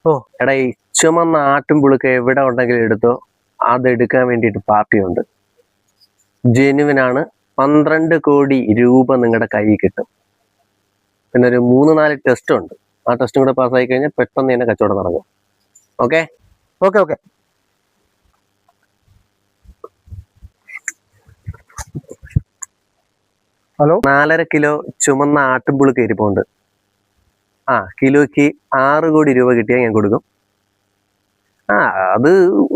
ഓ എടാ ഈ ചുമന്ന ആട്ടുംപുളുക്ക് എവിടെ ഉണ്ടെങ്കിലും എടുത്തോ, അതെടുക്കാൻ വേണ്ടിയിട്ട് പാർട്ടിയുണ്ട്. ജെനുവിനാണ്. 12 കോടി രൂപ നിങ്ങളുടെ കയ്യിൽ കിട്ടും. പിന്നെ ഒരു 3-4 ടെസ്റ്റ് ഉണ്ട്. ആ ടെസ്റ്റും കൂടെ പാസ്സായി കഴിഞ്ഞാൽ പെട്ടെന്ന് തന്നെ കച്ചവടം നടക്കും. Okay okay okay. Hello. 4.5 kilo ചുമന്ന ആട്ടുംപുളുക്ക് ഇരിപ്പുണ്ട്. കിലോയ്ക്ക് 6 കോടി രൂപ കിട്ടിയാൽ ഞാൻ കൊടുക്കും. അത്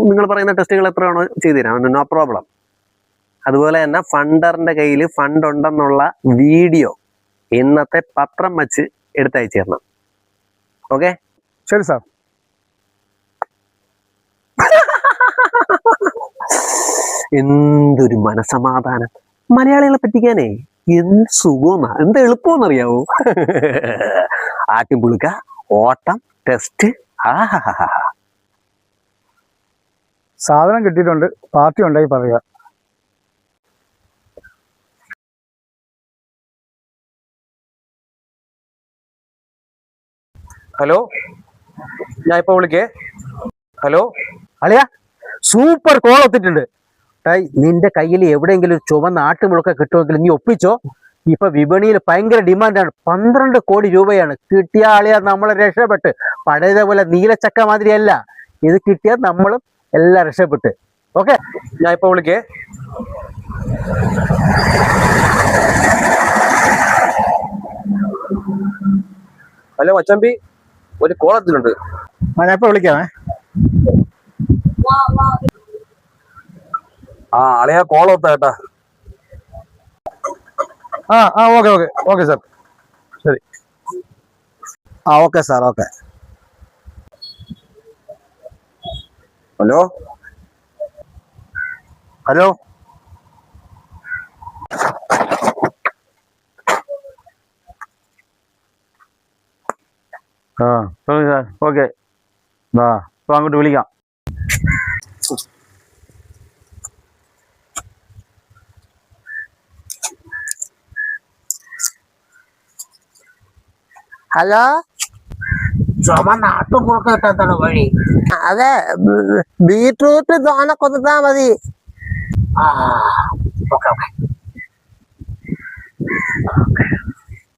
നിങ്ങൾ പറയുന്ന ടെസ്റ്റുകൾ എത്രയാണോ ചെയ്തു തരാം, നോ പ്രോബ്ലം. അതുപോലെ തന്നെ ഫണ്ടറിന്റെ കയ്യിൽ ഫണ്ട് ഉണ്ടെന്നുള്ള വീഡിയോ ഇന്നത്തെ പത്രം വെച്ച് എടുത്തയച്ചു തരണം. ഓക്കെ ശരി സാർ. എന്തൊരു മനസമാധാനം. മലയാളികളെ പറ്റിക്കാനേ എന്ത് സുഖമെന്നാ, എന്ത് എളുപ്പമെന്നറിയാവോ? ആട്ടുംപുളുക്ക, ഓട്ടം, ടെസ്റ്റ്. സാധനം കിട്ടിയിട്ടുണ്ട്, പാർട്ടി ഉണ്ടായി പറയുക. ഹലോ, ഞാൻ ഇപ്പൊ വിളിക്കേ. ഹലോ അളിയ, സൂപ്പർ കോൾ ഒത്തിട്ടുണ്ട്. നിന്റെ കയ്യിൽ എവിടെയെങ്കിലും ഒരു ചുവന്ന ആട്ടുമുളക്ക കിട്ടുമെങ്കിൽ നീ ഒപ്പിച്ചോ. ഇപ്പൊ വിപണിയിൽ ഭയങ്കര ഡിമാൻഡാണ്. 12 കോടി രൂപയാണ്. കിട്ടിയ ആളിയ നമ്മളെ രക്ഷപ്പെട്ട്. പഴയതേപോലെ നീലച്ചക്ക മാതിരിയല്ല, ഇത് കിട്ടിയാൽ നമ്മളും എല്ലാം രക്ഷപ്പെട്ട്. ഓക്കെ, ഞാൻ ഇപ്പൊ വിളിക്കേ. ഹലോ മച്ചമ്പി, ഒരു കോൾ എത്തിയിട്ടുണ്ട്. ഞാൻ ഇപ്പൊ വിളിക്കാമേ. അളിയാ കോൾ ഒത്ത കേട്ടാ. Okay okay okay sir. ശരി. Okay sir. Okay. Hello hello. Sir. Okay, ഇപ്പൊ അങ്ങോട്ട് വിളിക്കാം. ഹലോ, ചുമന്ന ആട്ടുപുളുക്ക് കിട്ടാത്താണ് വഴി. അതെ, ബീട്രൂട്ട് തോനെ കൊതുത്താ മതി. Okay okay.